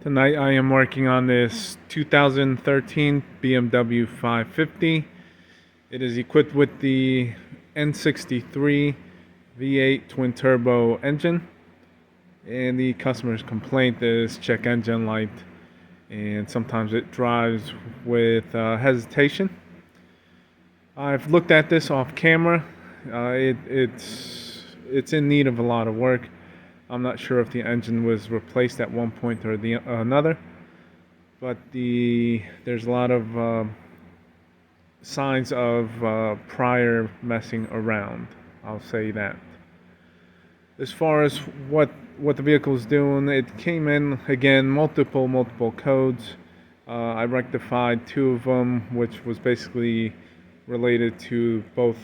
Tonight I am working on this 2013 BMW 550. It is equipped with the N63 V8 twin turbo engine, and the customer's complaint is check engine light, and sometimes it drives with hesitation. I've looked at this off camera. It's in need of a lot of work. I'm not sure if the engine was replaced at one point or another, but there's a lot of signs of prior messing around. I'll say that. As far as what the vehicle is doing, it came in again multiple codes. I rectified two of them, which was basically related to both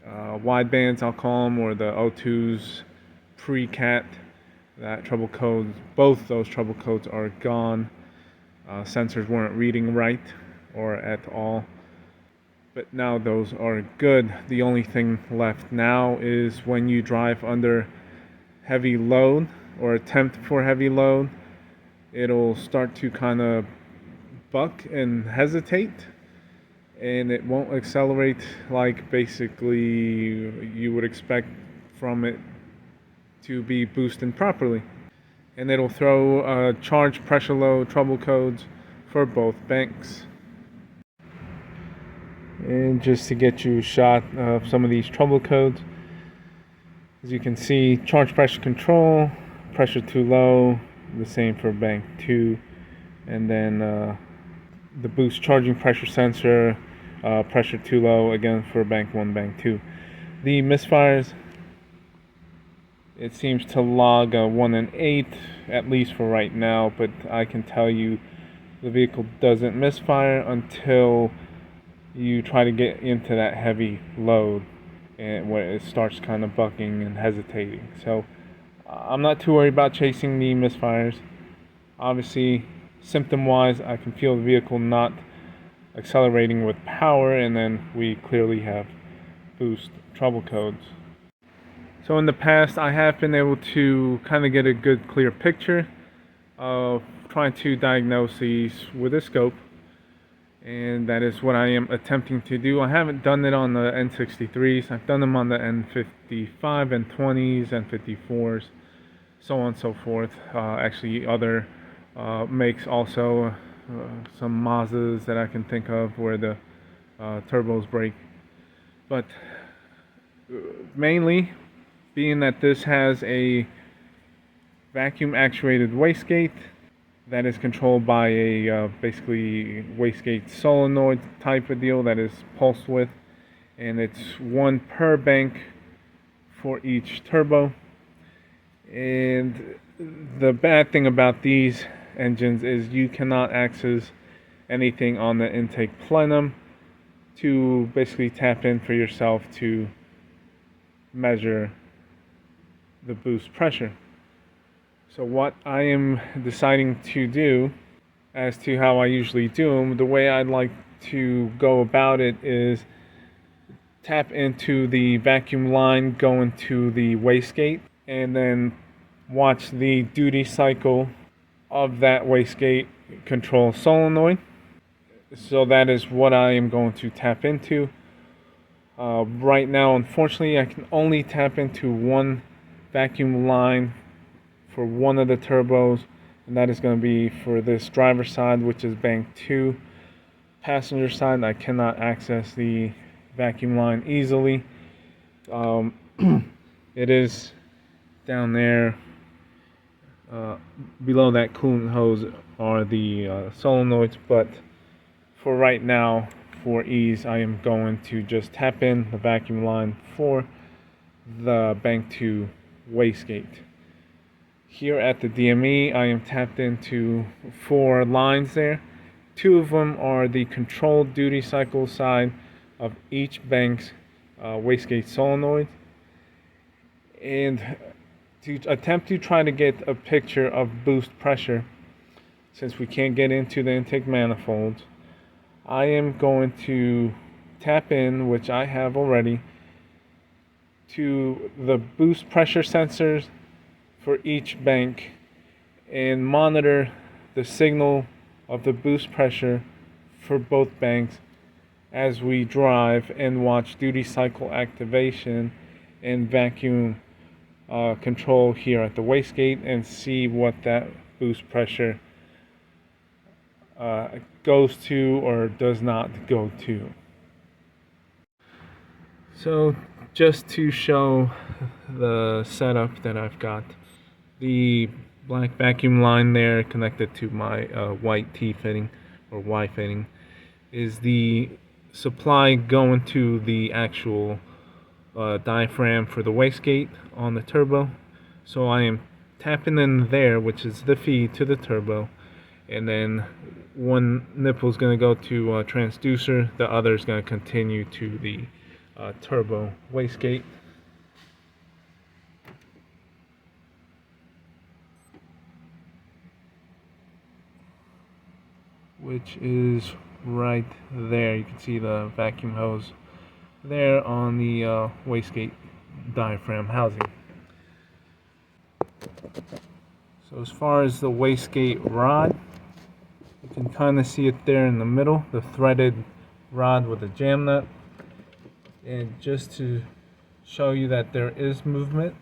widebands, I'll call them, or the O2s pre-cat. That trouble code, both those trouble codes are gone. Sensors weren't reading right or at all, but now those are good. The only thing left now is when you drive under heavy load or attempt for heavy load, it'll start to kind of buck and hesitate, and it won't accelerate like basically you would expect from it to be boosting properly. And it'll throw charge pressure load trouble codes for both banks. And just to get you a shot of some of these trouble codes, as you can see, charge pressure control, pressure too low, the same for bank 2, and then the boost charging pressure sensor, pressure too low, again for bank 1, bank 2. The Misfires, it seems to log 1 and 8, at least for right now, but I can tell you the vehicle doesn't misfire until you try to get into that heavy load and where it starts kind of bucking and hesitating. So I'm not too worried about chasing the misfires. Obviously, symptom wise, I can feel the vehicle not accelerating with power, and then we clearly have boost trouble codes. So in the past, I have been able to kind of get a good clear picture of trying to diagnose these with a scope, and that is what I am attempting to do. I haven't done it on the N63s. I've done them on the N55, N20s, N54s, so on and so forth. Actually, other makes also, some Mazdas that I can think of where the turbos break. But mainly, being that this has a vacuum actuated wastegate that is controlled by a basically wastegate solenoid type of deal that is pulse width, and it's one per bank for each turbo. And the bad thing about these engines is you cannot access anything on the intake plenum to basically tap in for yourself to measure the boost pressure. So what I am deciding to do, as to how I usually do them, the way I'd like to go about it is tap into the vacuum line, go into the wastegate, and then watch the duty cycle of that wastegate control solenoid. So that is what I am going to tap into. Right now, unfortunately, I can only tap into one vacuum line for one of the turbos, and that is going to be for this driver side, which is bank 2. Passenger side, I cannot access the vacuum line easily. It is down there. Below that coolant hose are the solenoids, but for right now, for ease, I am going to just tap in the vacuum line for the bank 2 wastegate. Here at the DME, I am tapped into 4 lines there. 2 of them are the controlled duty cycle side of each bank's wastegate solenoid. And to attempt to try to get a picture of boost pressure, since we can't get into the intake manifolds, I am going to tap in, which I have already, to the boost pressure sensors for each bank and monitor the signal of the boost pressure for both banks as we drive, and watch duty cycle activation and vacuum control here at the wastegate, and see what that boost pressure goes to or does not go to. So just to show the setup that I've got, the black vacuum line there connected to my white T fitting or Y fitting is the supply going to the actual diaphragm for the wastegate on the turbo. So I am tapping in there, which is the feed to the turbo, and then one nipple is going to go to transducer, the other is going to continue to the turbo wastegate. Which is right there. You can see the vacuum hose there on the wastegate diaphragm housing. So as far as the wastegate rod, you can kind of see it there in the middle, the threaded rod with a jam nut. And just to show you that there is movement,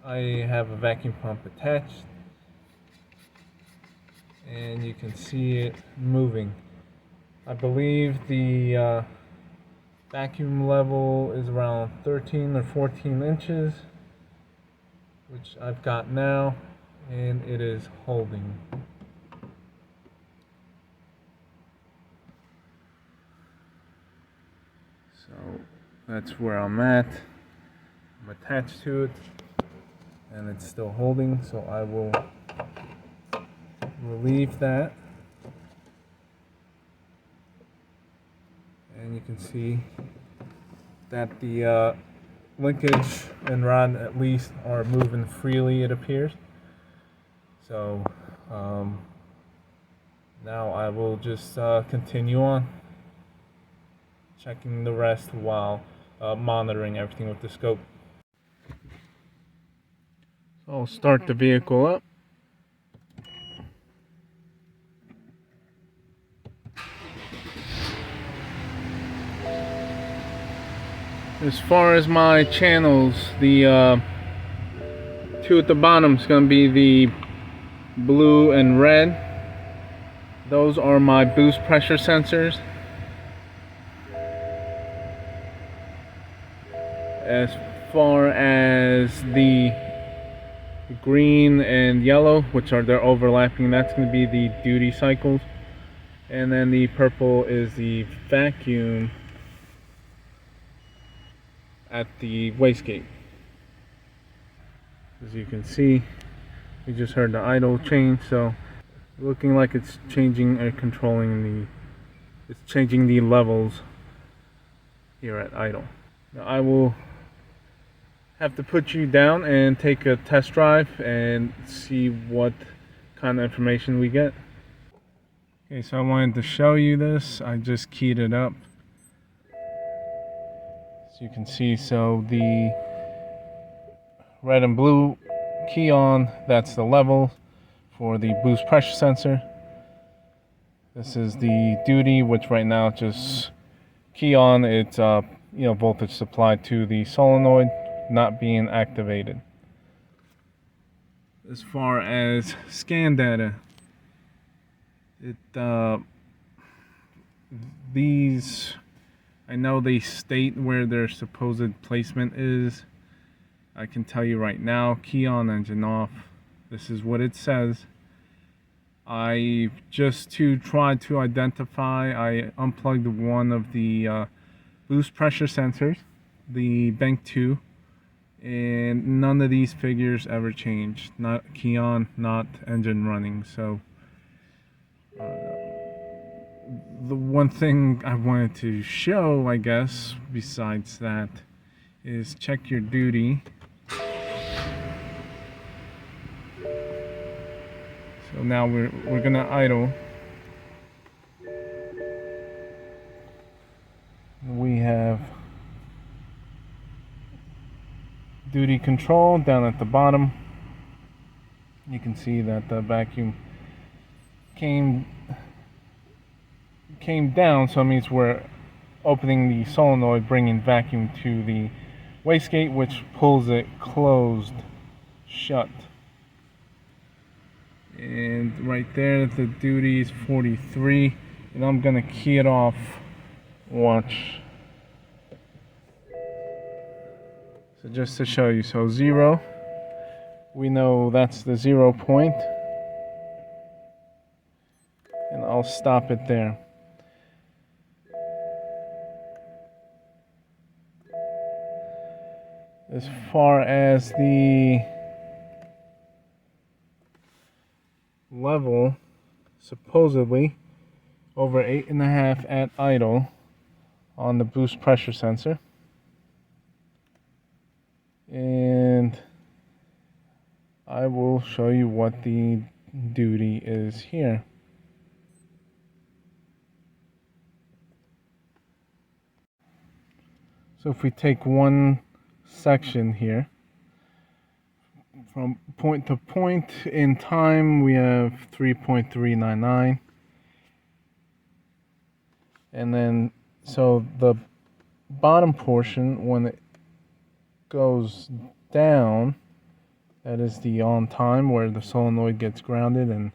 I have a vacuum pump attached, and you can see it moving. I believe the vacuum level is around 13 or 14 inches, which I've got now, and it is holding. So that's where I'm at. I'm attached to it, and it's still holding, so I will relieve that. And you can see that the linkage and rod at least are moving freely, it appears. So now I will just continue on checking the rest while monitoring everything with the scope. So I'll start the vehicle up. As far as my channels, the two at the bottom is going to be the blue and red. Those are my boost pressure sensors. As far as the green and yellow, which are they're overlapping, that's going to be the duty cycles. And then the purple is the vacuum at the wastegate. As you can see, we just heard the idle change, so looking like it's changing or controlling it's changing the levels here at idle. Now I will have to put you down and take a test drive and see what kind of information we get. Okay, so I wanted to show you this. I just keyed it up. As you can see, so the red and blue key on, that's the level for the boost pressure sensor. This is the duty, which right now just key on, it's voltage supplied to the solenoid, not being activated. As far as scan data, these, I know they state where their supposed placement is. I can tell you right now, key on, engine off. This is what it says. Just to try to identify, I unplugged one of the boost pressure sensors, the bank 2, and none of these figures ever changed. Not key on, not engine running. So the one thing I wanted to show, I guess, besides that, is check your duty. So now we're gonna idle. We have duty control down at the bottom. You can see that the vacuum came down, so it means we're opening the solenoid, bringing vacuum to the wastegate, which pulls it closed shut. And right there, the duty is 43, and I'm gonna key it off. Watch. So just to show you, so 0, we know that's the 0 point, and I'll stop it there. As far as the level, supposedly over 8.5 at idle on the boost pressure sensor. And I will show you what the duty is here. So if we take one section here, from point to point in time, we have 3.399. And then, so the bottom portion, when it goes down, that is the on time, where the solenoid gets grounded and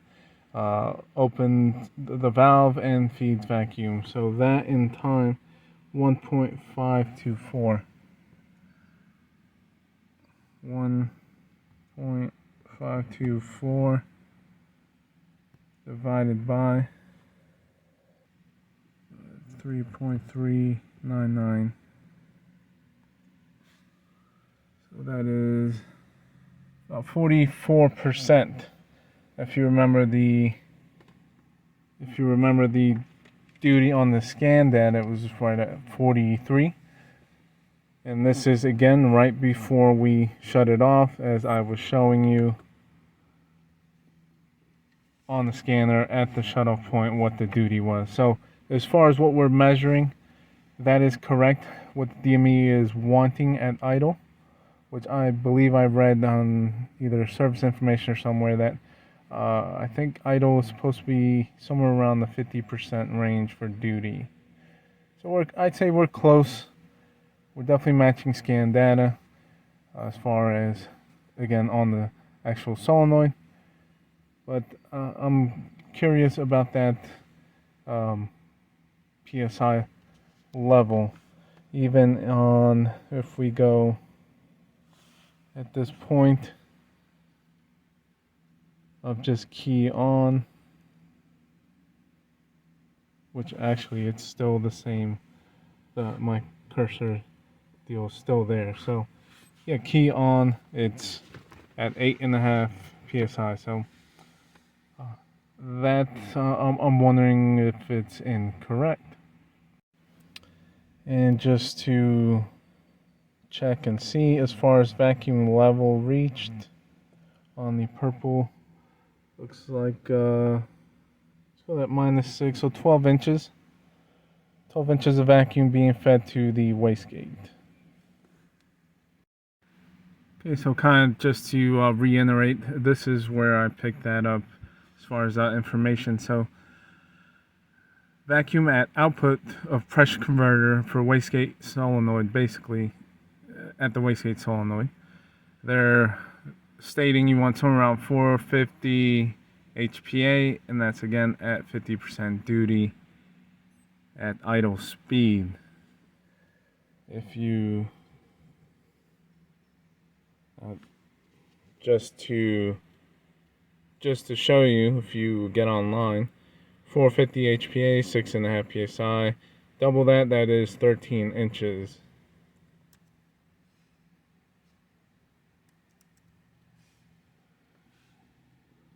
opens the valve and feeds vacuum. So that in time, 1.524. 1.524 divided by 3.399. So that is about 44%. If you remember the duty on the scan data, it was right at 43. And this is again right before we shut it off, as I was showing you on the scanner at the shutoff point what the duty was. So as far as what we're measuring, that is correct. What the DME is wanting at idle, which I believe I read on either service information or somewhere, that I think idle is supposed to be somewhere around the 50% range for duty. So I'd say we're close. We're definitely matching scan data as far as, again, on the actual solenoid. But I'm curious about that PSI level. Even on, if we go at this point of just key on, which actually it's still the same, my cursor deal is still there. So yeah, key on, it's at 8.5 psi. So that I'm wondering if it's incorrect. And just to check and see, as far as vacuum level reached on the purple, looks like so that -6, so 12 inches. 12 inches of vacuum being fed to the wastegate. Okay, so kind of just to reiterate, this is where I picked that up as far as that information. So vacuum at output of pressure converter for wastegate solenoid, basically at the wastegate solenoid. They're stating you want somewhere around 450 HPA, and that's again at 50% duty at idle speed. If you just to show you, if you get online, 450 HPA, 6.5 psi, double that, that is 13 inches.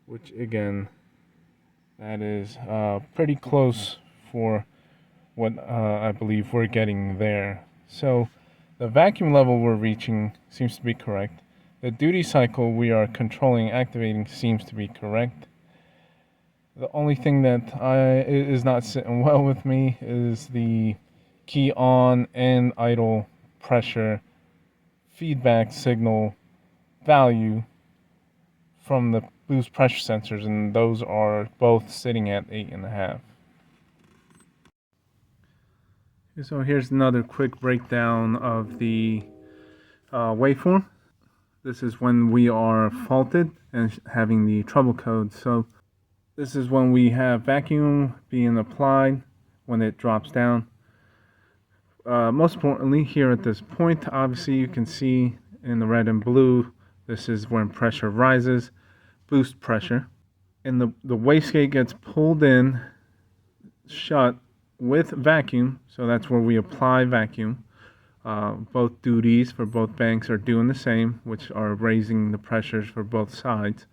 Which again, that is pretty close for what I believe we're getting there. So the vacuum level we're reaching seems to be correct. The duty cycle we are controlling, activating, seems to be correct. The only thing that is not sitting well with me is the key on and idle pressure feedback signal value from the boost pressure sensors, and those are both sitting at 8.5. So here's another quick breakdown of the waveform. This is when we are faulted and having the trouble code. So this is when we have vacuum being applied when it drops down. Most importantly, here at this point, obviously you can see in the red and blue, this is when pressure rises, boost pressure. And the wastegate gets pulled in, shut with vacuum, so that's where we apply vacuum. Both duties for both banks are doing the same, which are raising the pressures for both sides.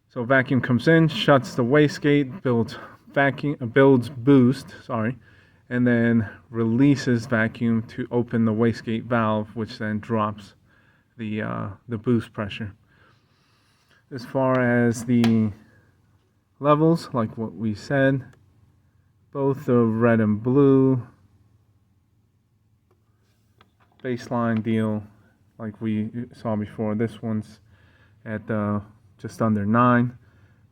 So vacuum comes in, shuts the wastegate, builds boost, and then releases vacuum to open the wastegate valve, which then drops the boost pressure. As far as the levels, like what we said, both the red and blue baseline deal, like we saw before. This one's at just under 9,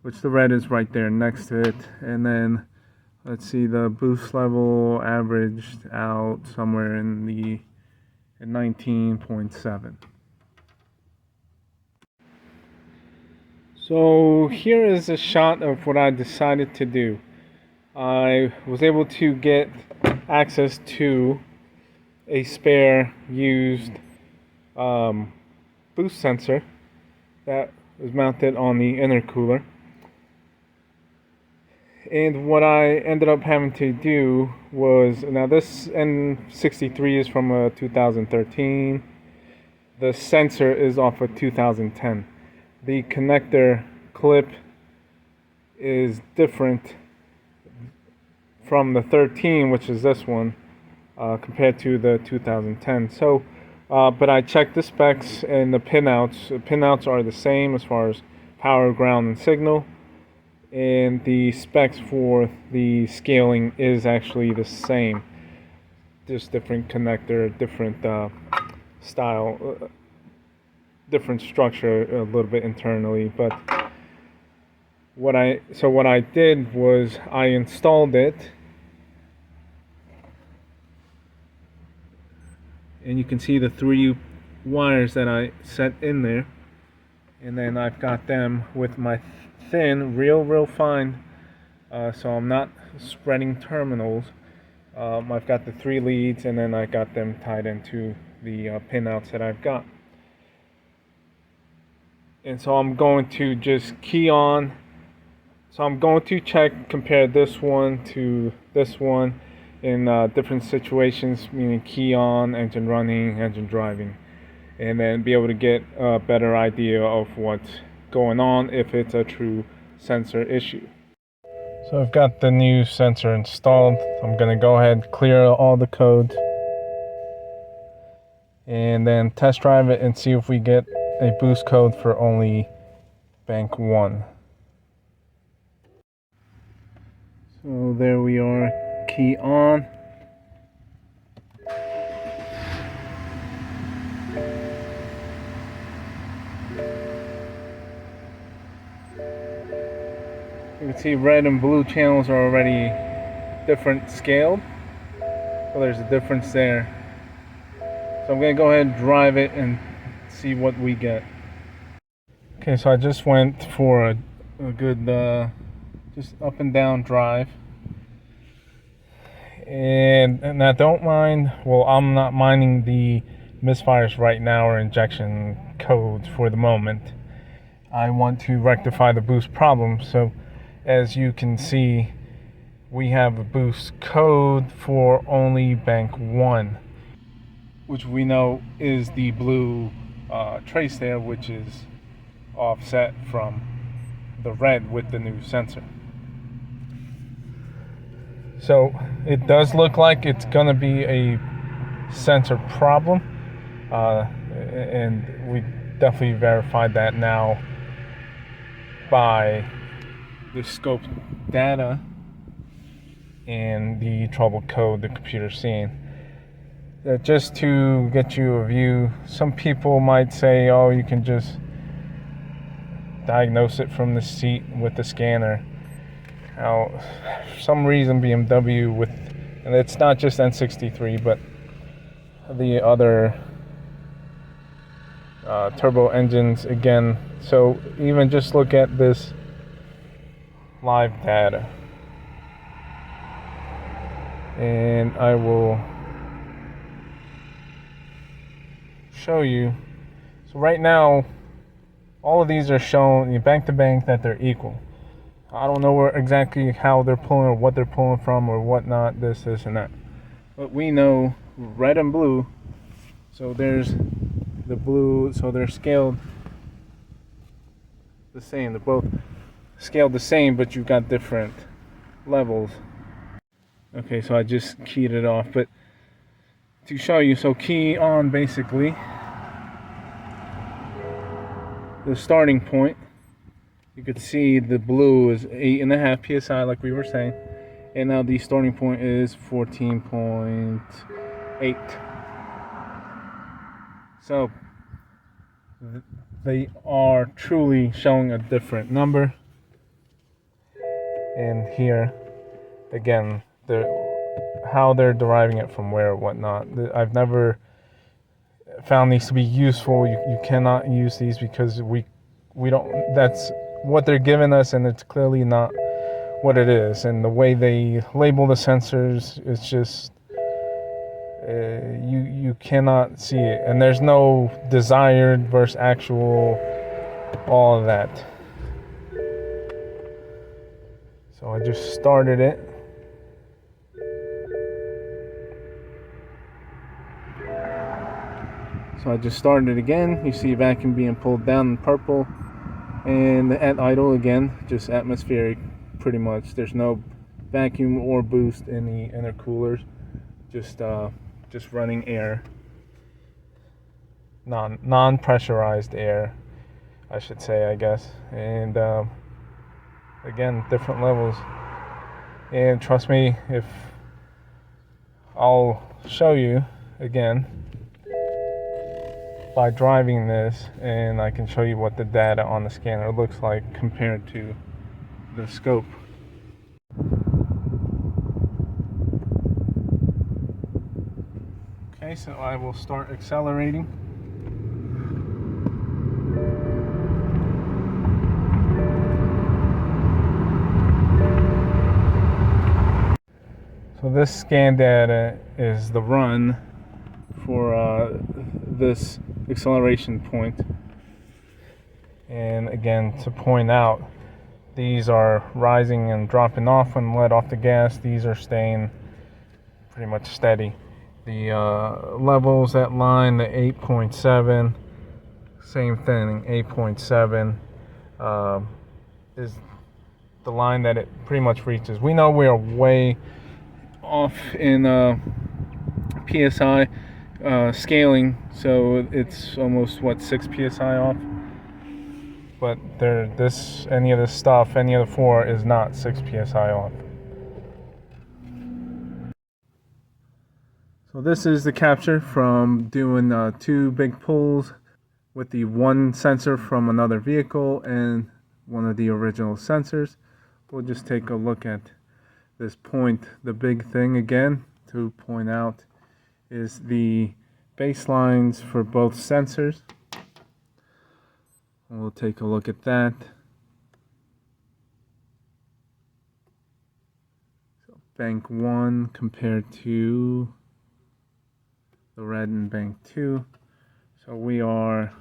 which the red is right there next to it. And then let's see, the boost level averaged out somewhere in the 19.7. So here is a shot of what I decided to do. I was able to get access to a spare used boost sensor that was mounted on the intercooler. And what I ended up having to do was, now this N63 is from 2013. The sensor is off of 2010. The connector clip is different from the 13, which is this one, compared to the 2010. So, but I checked the specs and the pinouts. The pinouts are the same as far as power, ground, and signal. And the specs for the scaling is actually the same. Just different connector, different style, different structure a little bit internally. But what I did was I installed it. And you can see the 3 wires that I set in there, and then I've got them with my thin, real fine, so I'm not spreading terminals. I've got the 3 leads, and then I got them tied into the pinouts that I've got. And so I'm going to just key on. So I'm going to compare this one to this one in different situations, meaning key on, engine running, engine driving, and then be able to get a better idea of what's going on if it's a true sensor issue. So I've got the new sensor installed. I'm going to go ahead and clear all the code and then test drive it and see if we get a boost code for only bank 1. So there we are, key on. You can see red and blue channels are already different scaled. So there's a difference there. So I'm going to go ahead and drive it and see what we get. Okay, so I just went for a good just up and down drive. And I don't mind, well, I'm not minding the misfires right now or injection codes for the moment. I want to rectify the boost problem. So as you can see, we have a boost code for only bank 1, which we know is the blue trace there, which is offset from the red with the new sensor. So it does look like it's going to be a sensor problem, and we definitely verified that now by the scope data and the trouble code the computer's seeing. Just to get you a view, some people might say, oh, you can just diagnose it from the seat with the scanner. Now, for some reason BMW with, and it's not just N63, but the other turbo engines again. So even just look at this live data, and I will show you. So right now, all of these are shown bank to bank that they're equal. I don't know exactly how they're pulling or what they're pulling from or whatnot, this, and that. But we know red and blue, so there's the blue, so they're scaled the same. They're both scaled the same, but you've got different levels. Okay, so I just keyed it off, but to show you, so key on basically the starting point. You could see the blue is 8.5 psi, like we were saying, and now the starting point is 14.8. So they are truly showing a different number. And here, again, how they're deriving it from where or whatnot. I've never found these to be useful. You cannot use these because we don't. That's what they're giving us, and it's clearly not what it is. And the way they label the sensors, it's just you cannot see it, and there's no desired versus actual, all of that. So I just started it. So I just started it again. You see vacuum being pulled down in purple. And at idle again, just atmospheric pretty much. There's no vacuum or boost in the intercoolers. Just running air. Non-pressurized air, I should say, I guess. And again, different levels. And trust me, if I'll show you again by driving this, and I can show you what the data on the scanner looks like compared to the scope. Okay, so I will start accelerating. So this scan data is the run for this acceleration point. And again, to point out, these are rising and dropping off when let off the gas. These are staying pretty much steady. The levels, that line, the 8.7, same thing, 8.7 is the line that it pretty much reaches. We know we are way off in PSI scaling, so it's almost 6 PSI off. But any of this stuff, any of the four is not 6 PSI off. So this is the capture from doing 2 big pulls with the one sensor from another vehicle and one of the original sensors. We'll just take a look at this point. The big thing again to point out is the baselines for both sensors. We'll take a look at that. So bank 1 compared to the red in bank 2. So we are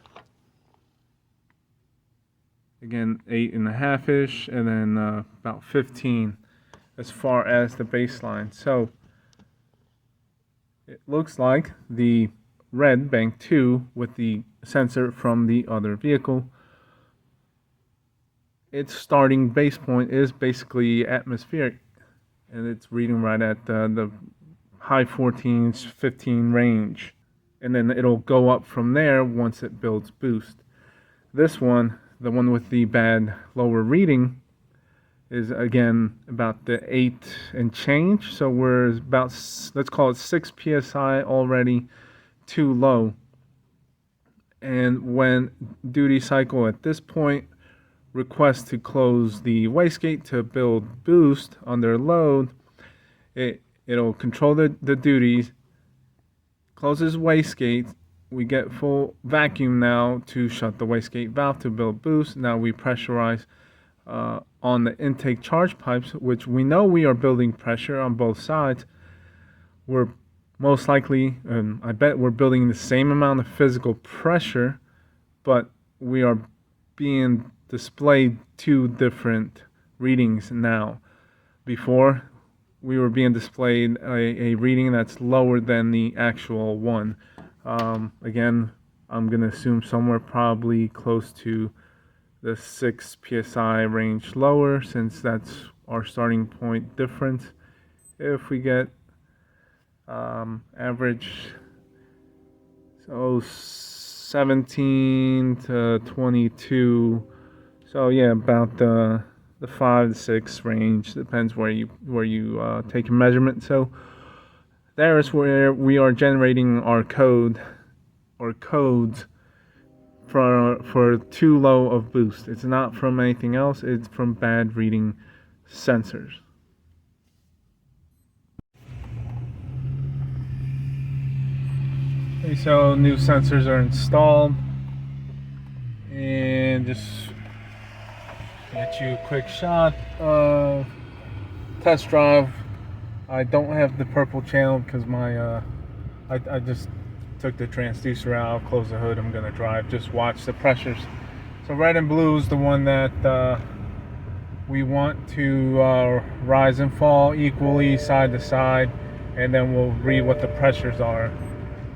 again 8.5-ish, and then about 15 as far as the baseline. So it looks like the red bank 2 with the sensor from the other vehicle, its starting base point is basically atmospheric, and it's reading right at the high 14s, 15 range, and then it'll go up from there once it builds boost. This one, the one with the bad lower reading, is again about the 8 and change, so we're about, let's call it 6 psi already too low. And when duty cycle at this point request to close the wastegate to build boost under load, it'll control the duties, closes wastegate. We get full vacuum now to shut the wastegate valve to build boost. Now we pressurize on the intake charge pipes, which we know we are building pressure on both sides. We're most likely, I bet we're building the same amount of physical pressure, but we are being displayed two different readings now. Before, we were being displayed a reading that's lower than the actual one. Again, I'm going to assume somewhere probably close to the 6 psi range lower, since that's our starting point difference. If we get average, so 17 to 22, so yeah, about the 5 to 6 range, depends where you take a measurement. So there is where we are generating our code or codes for too low of boost. It's not from anything else, it's from bad reading sensors. Okay, so new sensors are installed, and just get you a quick shot of test drive. I don't have the purple channel because my I just took the transducer out. I'll close the hood. I'm gonna drive. Just watch the pressures. So red and blue is the one that we want to rise and fall equally side to side, and then we'll read what the pressures are.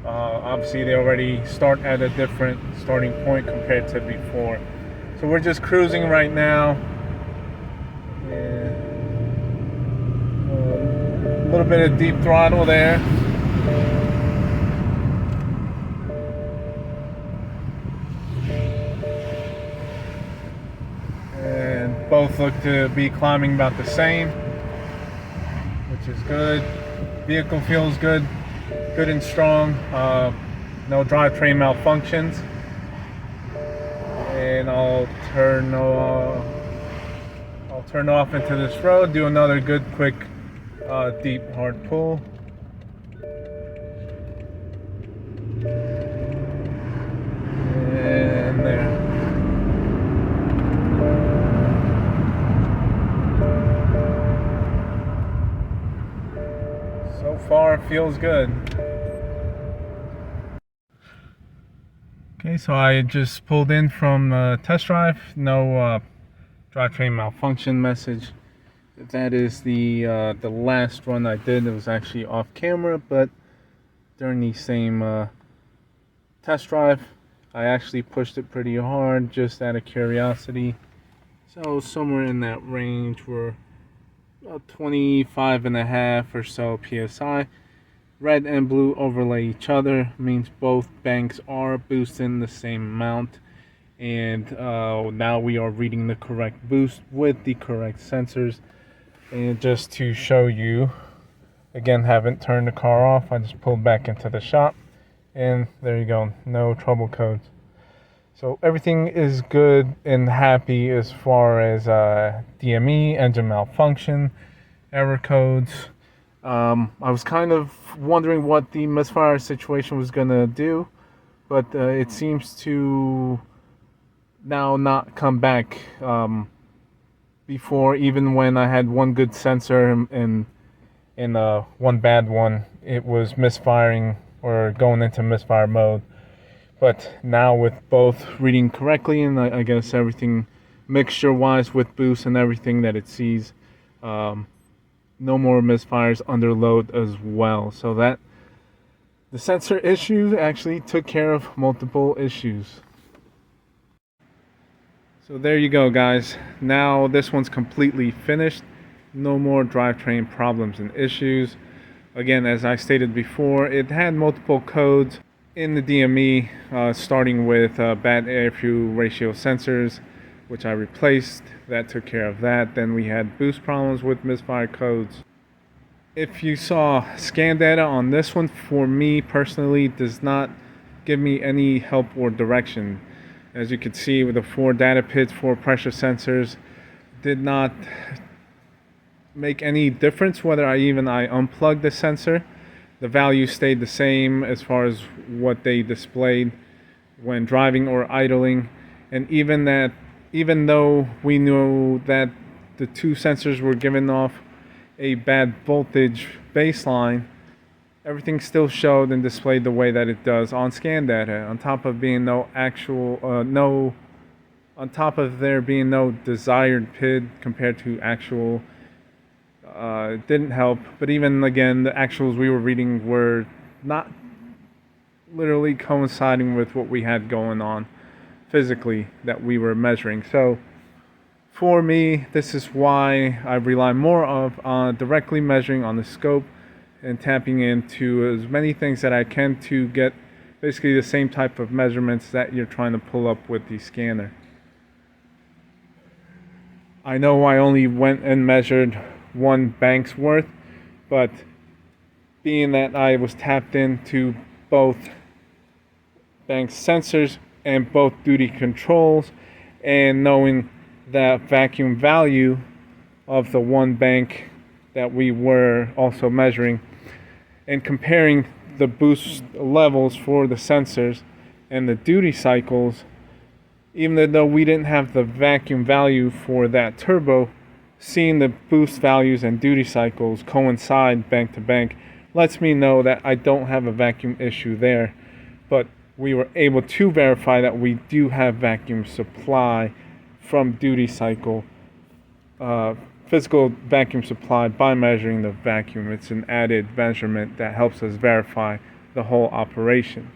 Obviously they already start at a different starting point compared to before. So we're just cruising right now. And a little bit of deep throttle there. And both look to be climbing about the same, which is good. Vehicle feels good. Good and strong, no drivetrain malfunctions, and I'll turn off into this road. Do another good, quick, deep, hard pull, and there. So far, it feels good. Okay, so I just pulled in from test drive. No drivetrain malfunction message. That is the last run I did. It was actually off camera, but during the same test drive, I actually pushed it pretty hard, just out of curiosity. So somewhere in that range, we're about 25.5 or so psi. Red and blue overlay each other, means both banks are boosting the same amount, and now we are reading the correct boost with the correct sensors. And just to show you, again, haven't turned the car off, I just pulled back into the shop, and there you go, no trouble codes. So everything is good and happy as far as DME, engine malfunction, error codes. I was kind of wondering what the Misfires situation was going to do, but it seems to now not come back. Before, even when I had one good sensor and one bad one, it was misfiring or going into misfire mode. But now with both reading correctly, and I guess everything mixture-wise with boost and everything that it sees, no more misfires under load as well. So that the sensor issue actually took care of multiple issues. So there you go, guys. Now this one's completely finished. No more drivetrain problems and issues. Again, as I stated before, it had multiple codes in the DME, starting with bad air-fuel ratio sensors, which I replaced. That took care of that. Then we had boost problems with misfire codes. If you saw scan data on this one, for me personally, does not give me any help or direction. As you can see with the 4 data pits, 4 pressure sensors, did not make any difference whether I unplugged the sensor. The value stayed the same as far as what they displayed when driving or idling. And even though we knew that the 2 sensors were giving off a bad voltage baseline, everything still showed and displayed the way that it does on scan data. On top of being on top of there being no desired PID compared to actual, it didn't help. But even again, the actuals we were reading were not literally coinciding with what we had going on physically that we were measuring. So for me, this is why I rely more on directly measuring on the scope and tapping into as many things that I can to get basically the same type of measurements that you're trying to pull up with the scanner. I know I only went and measured 1 bank's worth, but being that I was tapped into both bank sensors and both duty controls, and knowing the vacuum value of the 1 bank that we were also measuring, and comparing the boost levels for the sensors and the duty cycles, even though we didn't have the vacuum value for that turbo, seeing the boost values and duty cycles coincide bank to bank lets me know that I don't have a vacuum issue there. But we were able to verify that we do have vacuum supply from duty cycle, physical vacuum supply, by measuring the vacuum. It's an added measurement that helps us verify the whole operation.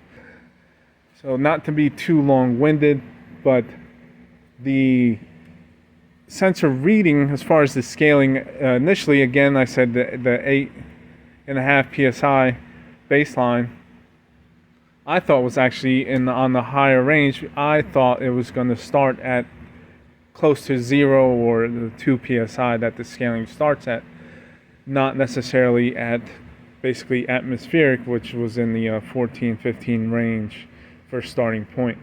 So not to be too long-winded, but the sensor reading as far as the scaling, initially, again, I said the 8.5 psi baseline, I thought was actually on the higher range. I thought it was going to start at close to 0 or the 2 psi that the scaling starts at, not necessarily at basically atmospheric, which was in the 14-15 range for starting point.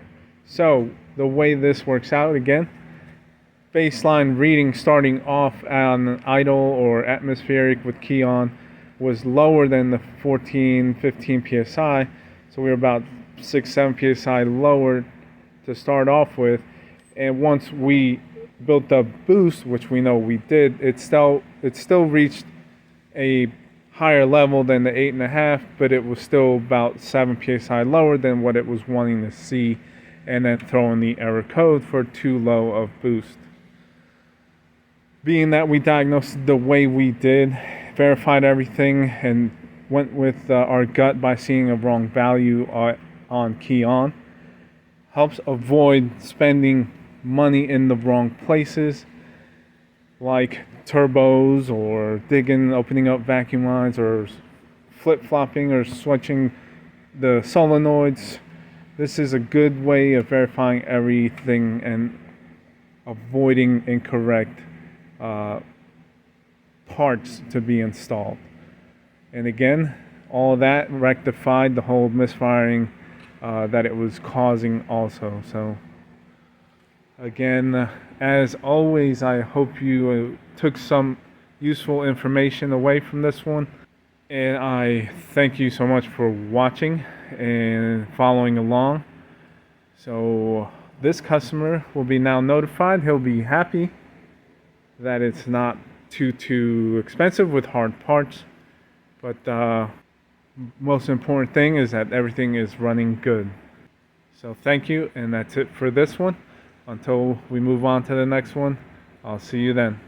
So the way this works out, again, baseline reading starting off on idle or atmospheric with key on was lower than the 14-15 psi, so we were about 6-7 psi lower to start off with. And once we built up boost, which we know we did, it still reached a higher level than the 8.5, but it was still about 7 psi lower than what it was wanting to see, and then throwing the error code for too low of boost. Being that we diagnosed the way we did, verified everything, and went with our gut by seeing a wrong value on key on, helps avoid spending money in the wrong places, like turbos or opening up vacuum lines, or flip-flopping or switching the solenoids. This is a good way of verifying everything and avoiding incorrect parts to be installed. And again, all of that rectified the whole misfiring that it was causing also. So again, as always, I hope you took some useful information away from this one, and I thank you so much for watching and following along. So this customer will be now notified. He'll be happy that it's not too expensive with hard parts, but most important thing is that everything is running good. So thank you, and that's it for this one. Until we move on to the next one, I'll see you then.